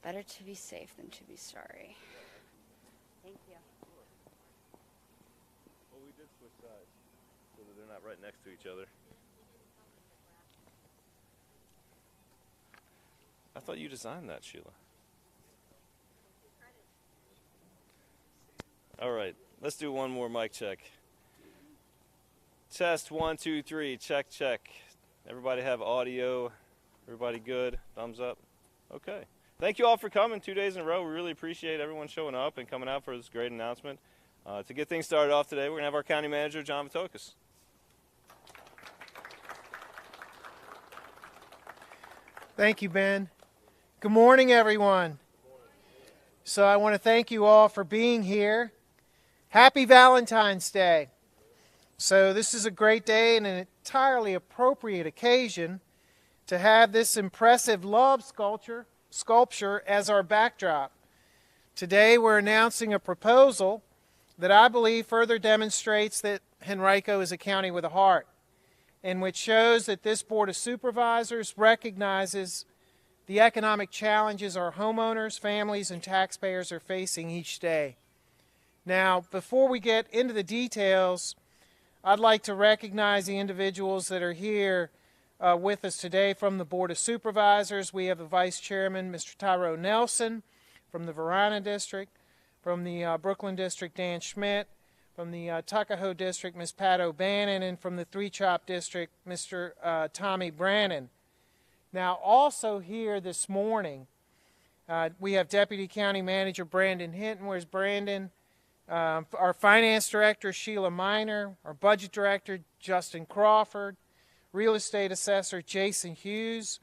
Better to be safe than to be sorry. Thank you. Well, we did switch sides so that they're not right next to each other. I thought you designed that, Sheila. All right, let's do one more mic check. Test 1, 2, 3. Check, check. Everybody have audio? Everybody good? Thumbs up? Okay. Thank you all for coming 2 days in a row. We really appreciate everyone showing up and coming out for this great announcement. To get things started off today, we're going to have our county manager, John Vitokas. Thank you, Ben. Good morning, everyone. So I want to thank you all for being here. Happy Valentine's Day. So this is a great day and an entirely appropriate occasion to have this impressive love sculpture as our backdrop. Today we're announcing a proposal that I believe further demonstrates that Henrico is a county with a heart, and which shows that this Board of Supervisors recognizes the economic challenges our homeowners, families, and taxpayers are facing each day. Now, before we get into the details, I'd like to recognize the individuals that are here with us today from the Board of Supervisors. We have the Vice Chairman, Mr. Tyrone Nelson, from the Varina District, from the Brooklyn District, Dan Schmidt, from the Tuckahoe District, Ms. Pat O'Bannon, and from the Three Chop District, Mr. Tommy Brannon. Now, also here this morning, we have Deputy County Manager Brandon Hinton. Where's Brandon? Our Finance Director, Sheila Miner. Our Budget Director, Justin Crawford. Real Estate Assessor, Jason Hughes.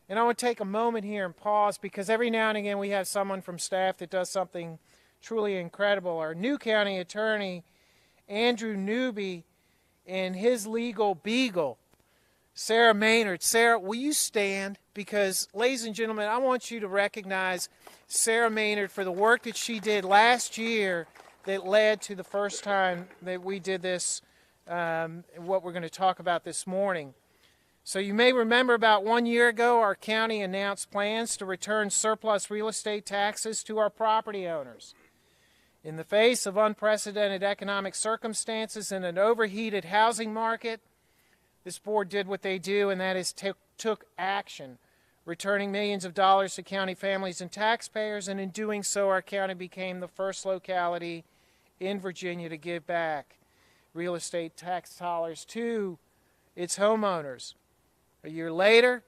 And I want to take a moment here and pause because every now and again we have someone from staff that does something truly incredible. Our new County Attorney, Andrew Newby, and his legal beagle, Sarah Maynard. Sarah, will you stand? Because, ladies and gentlemen, I want you to recognize Sarah Maynard for the work that she did last year that led to the first time that we did this, what we're going to talk about this morning. So you may remember about 1 year ago, our county announced plans to return surplus real estate taxes to our property owners. In the face of unprecedented economic circumstances and an overheated housing market, this board did what they do, and that is took action, returning millions of dollars to county families and taxpayers, and in doing so, our county became the first locality in Virginia to give back real estate tax dollars to its homeowners. A year later,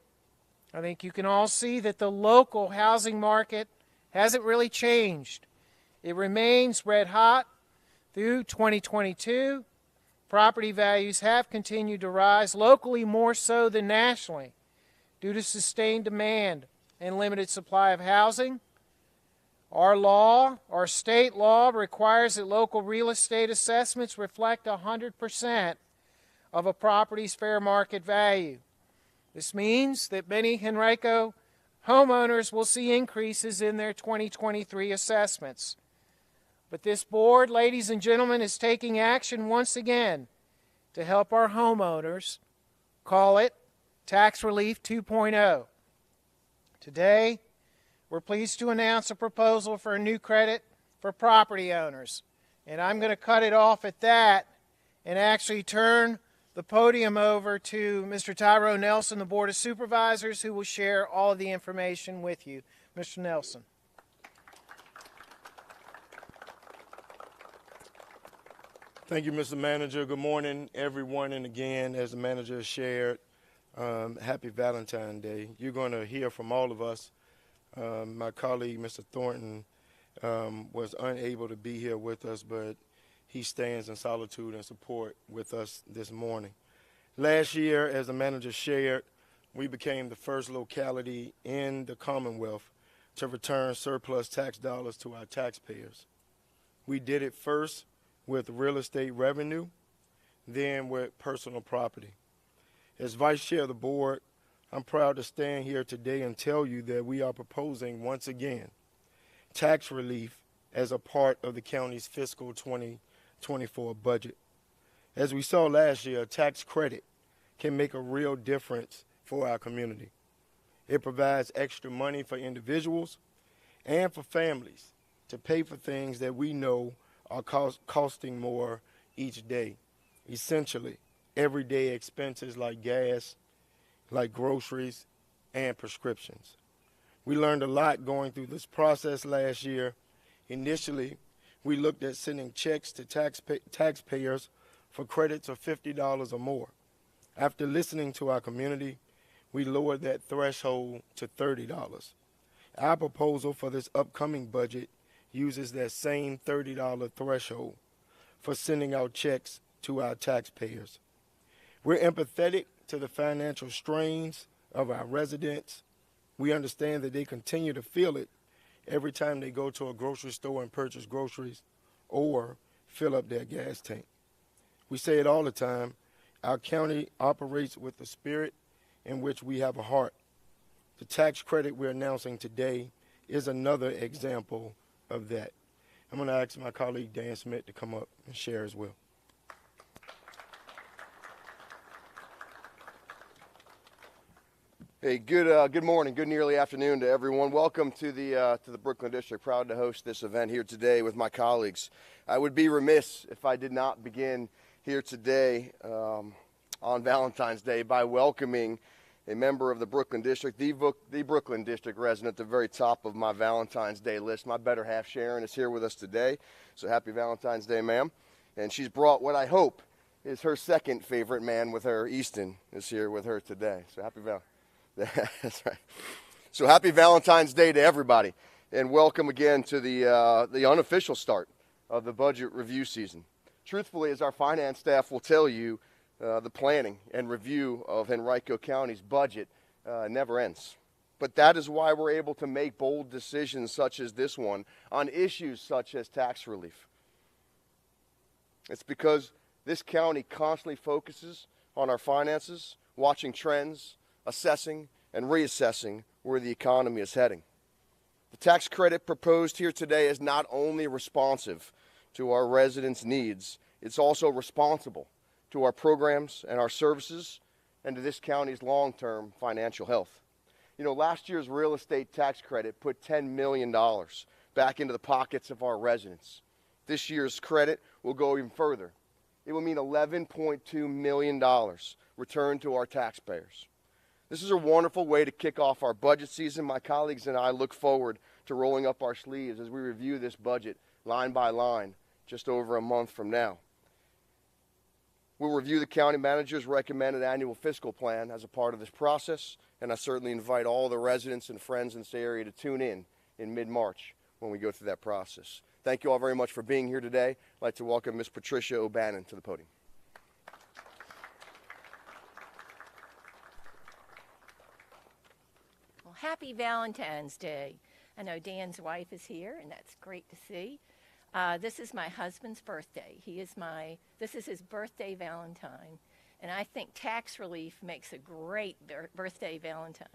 I think you can all see that the local housing market hasn't really changed. It remains red hot through 2022. Property values have continued to rise, locally more so than nationally, due to sustained demand and limited supply of housing. Our state law requires that local real estate assessments reflect 100% of a property's fair market value. This means that many Henrico homeowners will see increases in their 2023 assessments. But this board, ladies and gentlemen, is taking action once again to help our homeowners, call it Tax Relief 2.0. Today, we're pleased to announce a proposal for a new credit for property owners. And I'm going to cut it off at that and actually turn the podium over to Mr. Tyrone Nelson, the Board of Supervisors, who will share all of the information with you. Mr. Nelson. Thank you, Mr. Manager. Good morning, everyone. And again, as the manager shared, happy Valentine's Day. You're going to hear from all of us. My colleague, Mr. Thornton, was unable to be here with us, but he stands in solitude and support with us this morning. Last year, as the manager shared, we became the first locality in the Commonwealth to return surplus tax dollars to our taxpayers. We did it first with real estate revenue, then with personal property. As Vice Chair of the Board, I'm proud to stand here today and tell you that we are proposing once again tax relief as a part of the county's fiscal 2024 budget. As we saw last year, a tax credit can make a real difference for our community. It provides extra money for individuals and for families to pay for things that we know are costing more each day. Essentially, everyday expenses like gas, like groceries, and prescriptions. We learned a lot going through this process last year. Initially, we looked at sending checks to taxpayers for credits of $50 or more. After listening to our community, we lowered that threshold to $30. Our proposal for this upcoming budget uses that same $30 threshold for sending out checks to our taxpayers. We're empathetic to the financial strains of our residents. We understand that they continue to feel it every time they go to a grocery store and purchase groceries or fill up their gas tank. We say it all the time. Our county operates with the spirit in which we have a heart. The tax credit we're announcing today is another example of that. I'm going to ask my colleague Dan Smith to come up and share as well. Hey, good morning, good and early afternoon to everyone. Welcome to the Brooklyn District. Proud to host this event here today with my colleagues. I would be remiss if I did not begin here today on Valentine's Day by welcoming a member of the Brooklyn District, the Brooklyn District resident at the very top of my Valentine's Day list. My better half, Sharon, is here with us today. So happy Valentine's Day, ma'am. And she's brought what I hope is her second favorite man with her. Easton is here with her today. So happy Valentine's. That's right. So happy Valentine's Day to everybody, and welcome again to the unofficial start of the budget review season. Truthfully, as our finance staff will tell you, the planning and review of Henrico County's budget never ends. But that is why we're able to make bold decisions such as this one on issues such as tax relief. It's because this county constantly focuses on our finances, watching trends, assessing and reassessing where the economy is heading. The tax credit proposed here today is not only responsive to our residents' needs, it's also responsible to our programs and our services and to this county's long-term financial health. You know, last year's real estate tax credit put $10 million back into the pockets of our residents. This year's credit will go even further. It will mean $11.2 million returned to our taxpayers. This is a wonderful way to kick off our budget season. My colleagues and I look forward to rolling up our sleeves as we review this budget line by line just over a month from now. We'll review the county manager's recommended annual fiscal plan as a part of this process, and I certainly invite all the residents and friends in this area to tune in mid-March when we go through that process. Thank you all very much for being here today. I'd like to welcome Ms. Patricia O'Bannon to the podium. Happy Valentine's Day. I know Dan's wife is here, and that's great to see. This is my husband's birthday. This is his birthday Valentine, and I think tax relief makes a great birthday Valentine.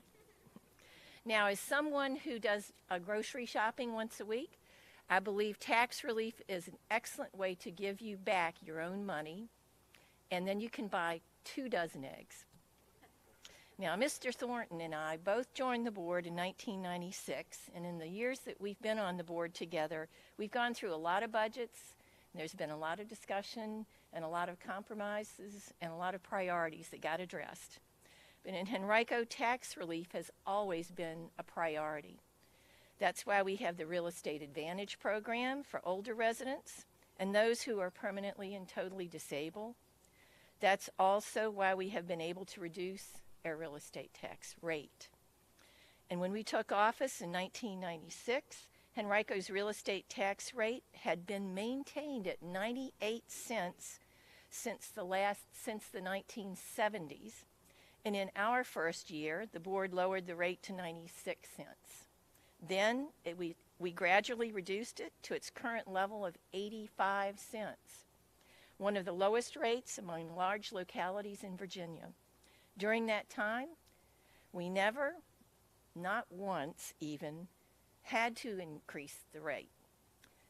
Now, as someone who does grocery shopping once a week, I believe tax relief is an excellent way to give you back your own money, and then you can buy 2 dozen eggs. Now, Mr. Thornton and I both joined the board in 1996, and in the years that we've been on the board together, we've gone through a lot of budgets, and there's been a lot of discussion and a lot of compromises and a lot of priorities that got addressed. But in Henrico, tax relief has always been a priority. That's why we have the Real Estate Advantage program for older residents and those who are permanently and totally disabled. That's also why we have been able to reduce our real estate tax rate. And when we took office in 1996, Henrico's real estate tax rate had been maintained at 98 cents since the 1970s. And in our first year, the board lowered the rate to 96 cents. Then we gradually reduced it to its current level of 85 cents, one of the lowest rates among large localities in Virginia. During that time, we never, not once even, had to increase the rate.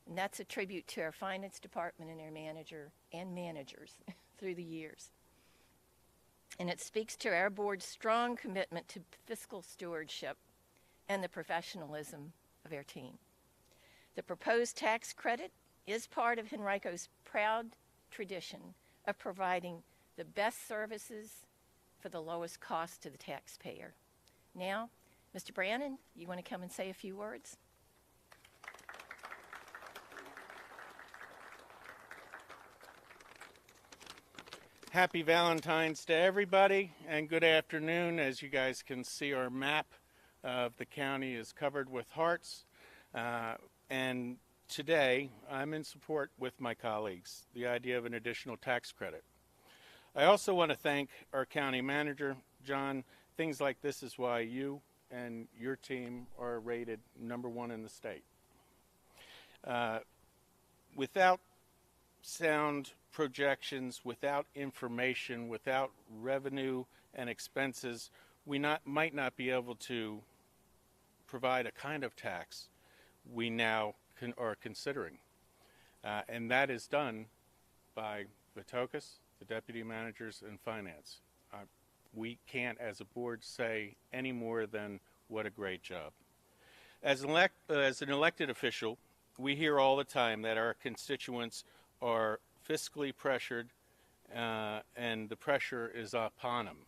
And that's a tribute to our finance department and our manager and managers through the years. And it speaks to our board's strong commitment to fiscal stewardship and the professionalism of of our team. The proposed tax credit is part of Henrico's proud tradition of providing the best services for the lowest cost to the taxpayer. Now, Mr. Brannon, you want to come and say a few words? Happy Valentine's to everybody, and good afternoon. As you guys can see, our map of the county is covered with hearts. And today, I'm in support with my colleagues, the idea of an additional tax credit. I also want to thank our county manager, John. Things like this is why you and your team are rated #1 in the state. Without sound projections, without information, without revenue and expenses, we might not be able to provide a kind of tax we now are considering. And that is done by Vithokus, the deputy managers, and finance. We can't, as a board, say any more than what a great job. As an elected official, we hear all the time that our constituents are fiscally pressured, and the pressure is upon them.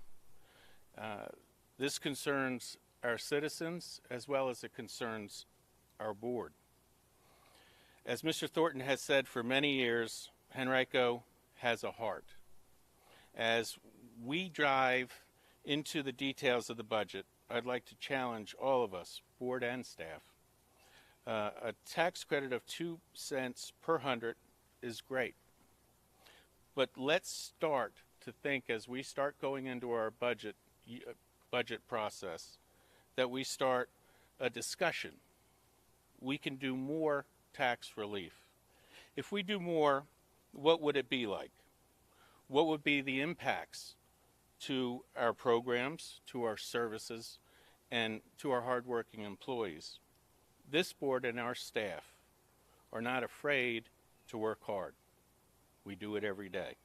This concerns our citizens as well as it concerns our board. As Mr. Thornton has said for many years, Henrico has a heart. As we drive into the details of the budget, I'd like to challenge all of us, board and staff. A tax credit of 2 cents per hundred is great. But let's start to think, as we start going into our budget process, that we start a discussion. We can do more tax relief. If we do more, what would it be like? What would be the impacts to our programs, to our services, and to our hardworking employees? This board and our staff are not afraid to work hard. We do it every day.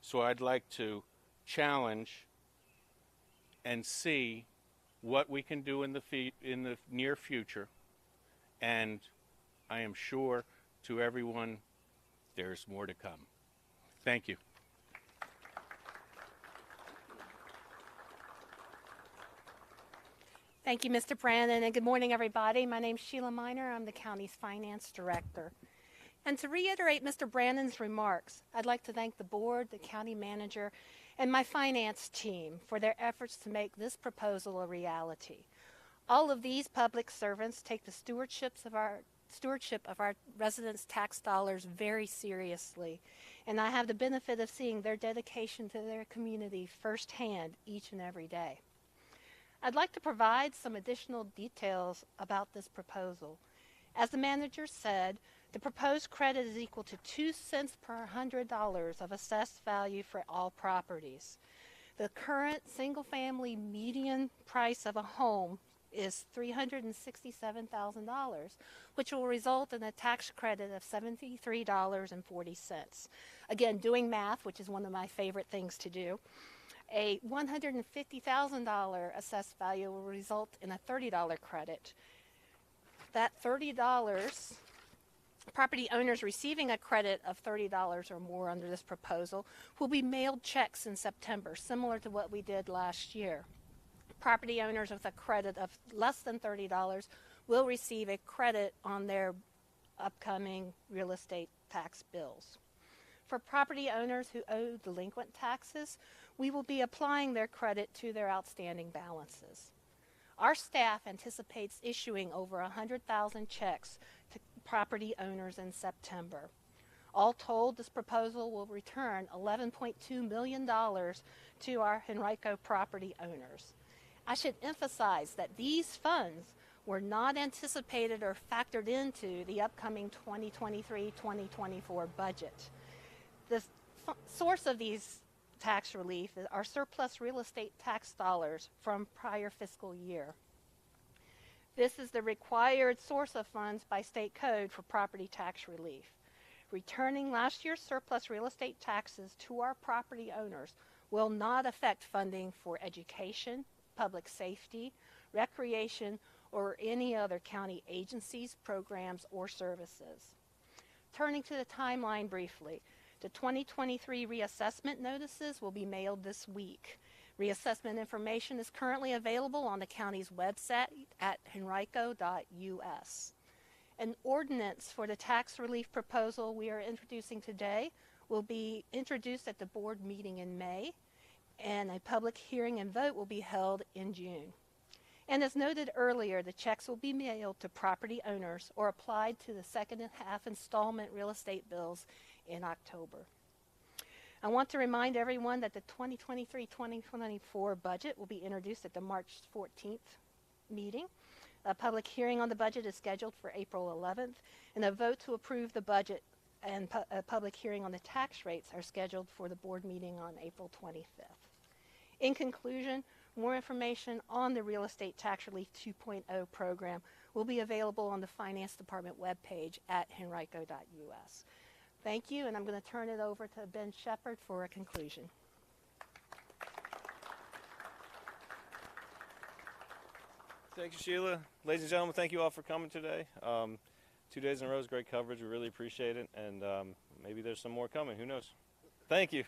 So I'd like to challenge and see what we can do in the near future, and I am sure to everyone there's more to come. Thank you. Thank you, Mr. Brannon, and good morning, everybody. My name's Sheila Miner. I'm the county's finance director. And to reiterate Mr. Brannon's remarks, I'd like to thank the board, the county manager, and my finance team for their efforts to make this proposal a reality. All of these public servants take the stewardship of our residents' tax dollars very seriously, and I have the benefit of seeing their dedication to their community firsthand each and every day. I'd like to provide some additional details about this proposal. As the manager said, the proposed credit is equal to 2 cents per $100 of assessed value for all properties. The current single-family median price of a home is $367,000, which will result in a tax credit of $73.40. Again, doing math, which is one of my favorite things to do, a $150,000 assessed value will result in a $30 credit. That $30, property owners receiving a credit of $30 or more under this proposal will be mailed checks in September, similar to what we did last year. Property owners with a credit of less than $30 will receive a credit on their upcoming real estate tax bills. For property owners who owe delinquent taxes, we will be applying their credit to their outstanding balances. Our staff anticipates issuing over 100,000 checks to property owners in September. All told, this proposal will return $11.2 million to our Henrico property owners. I should emphasize that these funds were not anticipated or factored into the upcoming 2023-2024 budget. The source of these tax relief is our surplus real estate tax dollars from prior fiscal year. This is the required source of funds by state code for property tax relief. Returning last year's surplus real estate taxes to our property owners will not affect funding for education, public safety, recreation, or any other county agencies, programs, or services. Turning to the timeline briefly, the 2023 reassessment notices will be mailed this week. Reassessment information is currently available on the county's website at henrico.us. An ordinance for the tax relief proposal we are introducing today will be introduced at the board meeting in May, and a public hearing and vote will be held in June. And as noted earlier, the checks will be mailed to property owners or applied to the second and half installment real estate bills in October. I want to remind everyone that the 2023-2024 budget will be introduced at the March 14th meeting. A public hearing on the budget is scheduled for April 11th, and a vote to approve the budget and a public hearing on the tax rates are scheduled for the board meeting on April 25th. In conclusion, more information on the Real Estate Tax Relief 2.0 program will be available on the Finance Department webpage at henrico.us. Thank you, and I'm going to turn it over to Ben Shepard for a conclusion. Thank you, Sheila. Ladies and gentlemen, thank you all for coming today. 2 days in a row is great coverage. We really appreciate it, and maybe there's some more coming. Who knows? Thank you.